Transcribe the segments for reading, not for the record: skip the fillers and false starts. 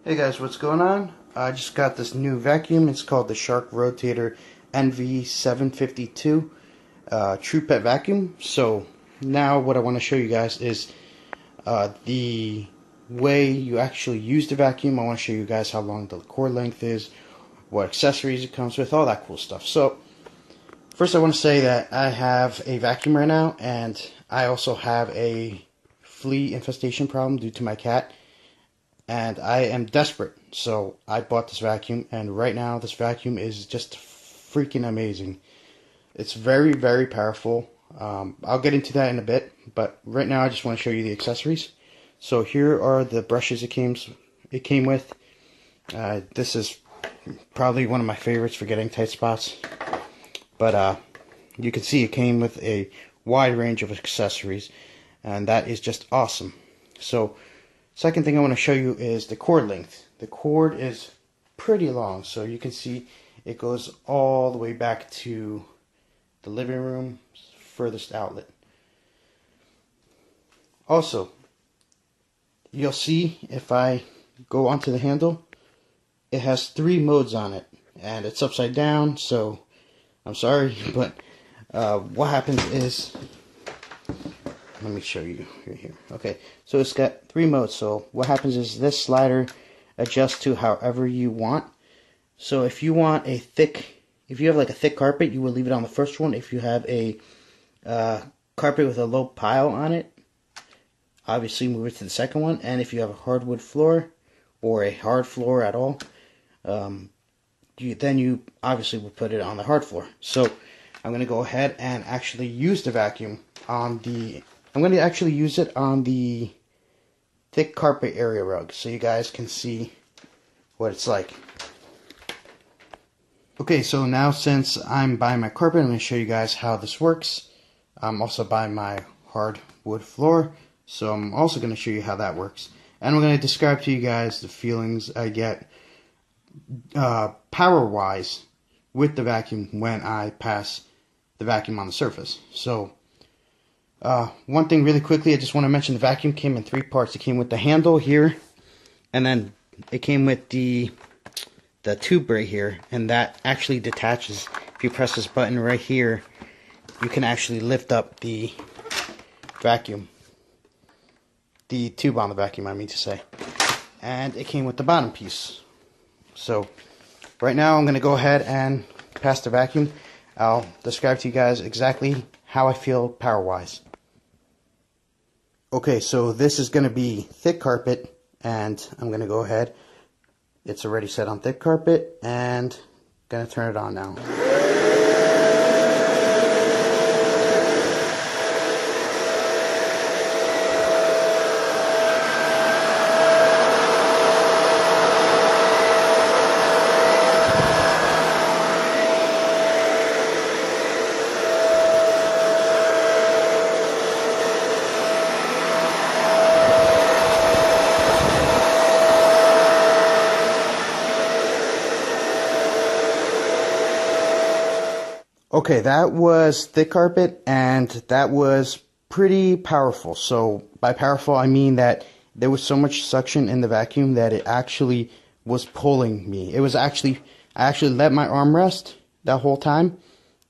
Hey guys, what's going on? I just got this new vacuum. It's called the Rotator NV752 TruePet vacuum. So now what I want to show you guys is the way you actually use the vacuum. I want to show you guys how long the cord length is, what accessories it comes with, all that cool stuff. So first I want to say that I have a vacuum right now, and I also have a flea infestation problem due to my cat. And I am desperate, so I bought this vacuum, and right now this vacuum is just freaking amazing. It's very, very powerful. I'll get into that in a bit, but right now I just want to show you the accessories. So here are the brushes it came with. This is probably one of my favorites for getting tight spots, but you can see it came with a wide range of accessories, and that is just awesome. So second thing I want to show you is the cord length. The cord is pretty long, so you can see it goes all the way back to the living room furthest outlet. Also, you'll see if I go onto the handle, it has 3 modes on it, and it's upside down, so I'm sorry, but what happens is, let me show you right here. Okay, so it's got 3 modes. So what happens is this slider adjusts to however you want. So if you want if you have like a thick carpet, you will leave it on the first one. If you have a carpet with a low pile on it, obviously move it to the second one. And if you have a hardwood floor or a hard floor at all, then you obviously will put it on the hard floor. So I'm going to go ahead and actually use the vacuum on the I'm going to actually use it on the thick carpet area rug so you guys can see what it's like. Okay, so now since I'm by my carpet, I'm going to show you guys how this works. I'm also by my hardwood floor, so I'm also going to show you how that works. And I'm going to describe to you guys the feelings I get power-wise with the vacuum when I pass the vacuum on the surface. So one thing really quickly, I just want to mention the vacuum came in 3 parts. It came with the handle here, and then it came with the tube right here, and that actually detaches. If you press this button right here, you can actually lift up the vacuum, the tube on the vacuum, I mean to say. And it came with the bottom piece. So right now I'm going to go ahead and pass the vacuum. I'll describe to you guys exactly how I feel power-wise. Okay, so this is going to be thick carpet, and I'm going to go ahead. It's already set on thick carpet, and going to turn it on now. Okay, that was thick carpet, and that was pretty powerful. So by powerful, I mean that there was so much suction in the vacuum that it actually was pulling me. It was I actually let my arm rest that whole time,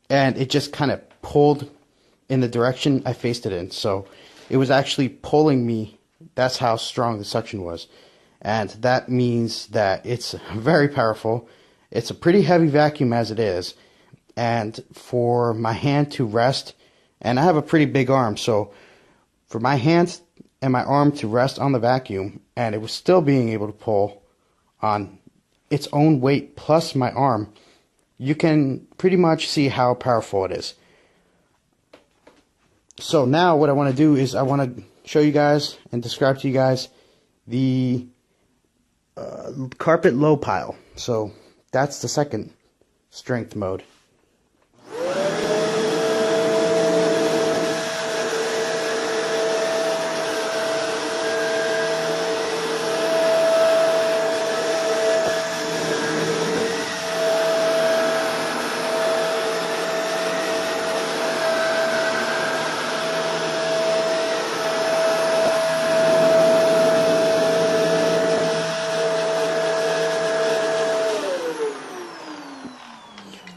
and it just kind of pulled in the direction I faced it in. So it was actually pulling me. That's how strong the suction was. And that means that it's very powerful. It's a pretty heavy vacuum as it is. And for my hand to rest, and I have a pretty big arm, so for my hand and my arm to rest on the vacuum, and it was still being able to pull on its own weight plus my arm, you can pretty much see how powerful it is. So now what I want to do is I want to show you guys and describe to you guys the carpet low pile. So that's the second strength mode.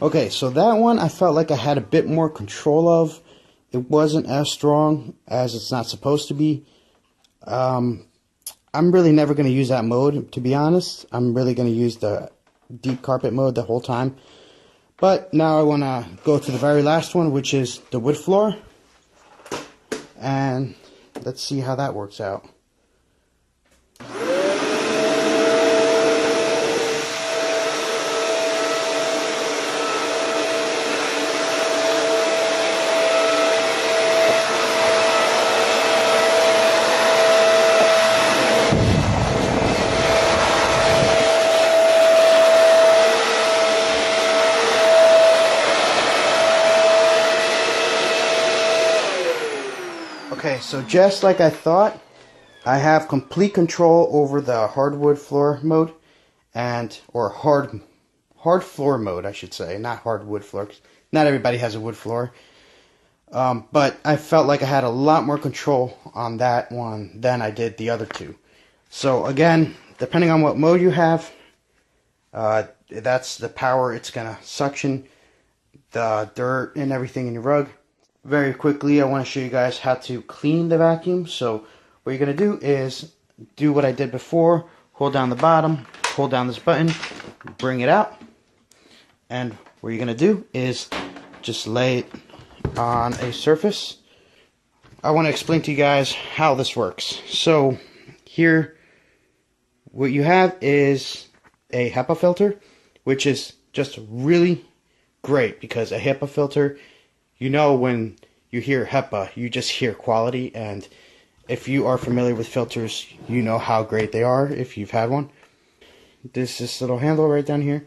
Okay, so that one I felt like I had a bit more control of. It wasn't as strong as it's not supposed to be. I'm really never going to use that mode, to be honest. I'm really going to use the deep carpet mode the whole time. But now I want to go to the very last one, which is the wood floor. And let's see how that works out. Okay, so just like I thought, I have complete control over the hardwood floor mode, or hard floor mode, I should say, not hardwood floor, 'cause not everybody has a wood floor. But I felt like I had a lot more control on that one than I did the other two. So again, depending on what mode you have, that's the power it's gonna suction the dirt and everything in your rug. Very quickly, I want to show you guys how to clean the vacuum. So what you're going to do is do what I did before. Hold down the bottom, hold down this button, bring it out. And what you're going to do is just lay it on a surface. I want to explain to you guys how this works. So here, what you have is a HEPA filter, which is just really great because a HEPA filter, you know, when you hear HEPA, you just hear quality, and if you are familiar with filters, you know how great they are if you've had one. This little handle right down here,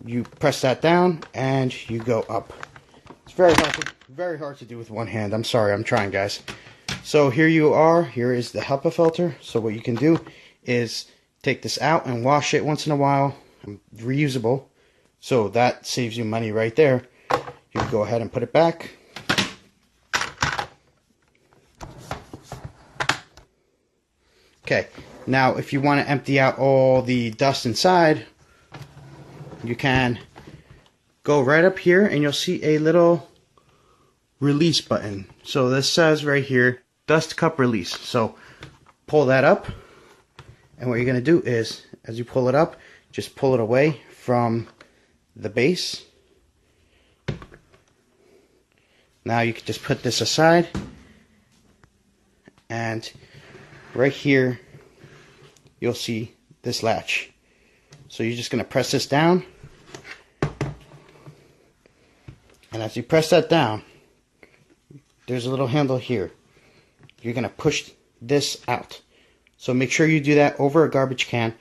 you press that down and you go up. It's very hard to do with one hand. I'm sorry, I'm trying, guys. So here you are. Here is the HEPA filter. So what you can do is take this out and wash it once in a while. Reusable. So that saves you money right there. You can go ahead and put it back. Okay, now if you want to empty out all the dust inside, you can go right up here and you'll see a little release button. So this says right here, dust cup release. So pull that up, and what you're going to do is, as you pull it up, just pull it away from the base. Now you can just put this aside, and right here you'll see this latch. So you're just going to press this down, and as you press that down, there's a little handle here. You're going to push this out. So make sure you do that over a garbage can,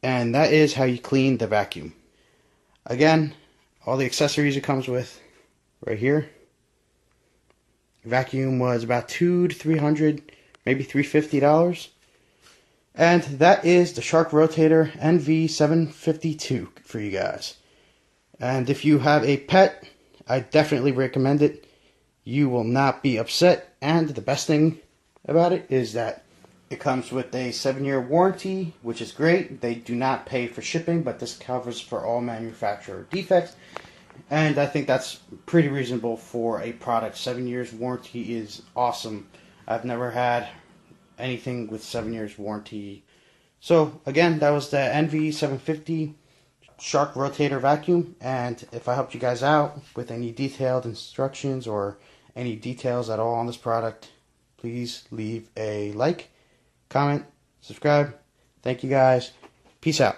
and that is how you clean the vacuum. Again, all the accessories it comes with right here. Vacuum was about $200 to $300, maybe $350. And that is the Shark Rotator NV752 for you guys. And if you have a pet, I definitely recommend it. You will not be upset. And the best thing about it is that it comes with a 7-year warranty, which is great. They do not pay for shipping, but this covers for all manufacturer defects. And I think that's pretty reasonable for a product. 7 years warranty is awesome. I've never had anything with 7 years warranty. So again, that was the NV750 Shark Rotator vacuum. And if I helped you guys out with any detailed instructions or any details at all on this product, please leave a like, comment, subscribe. Thank you guys. Peace out.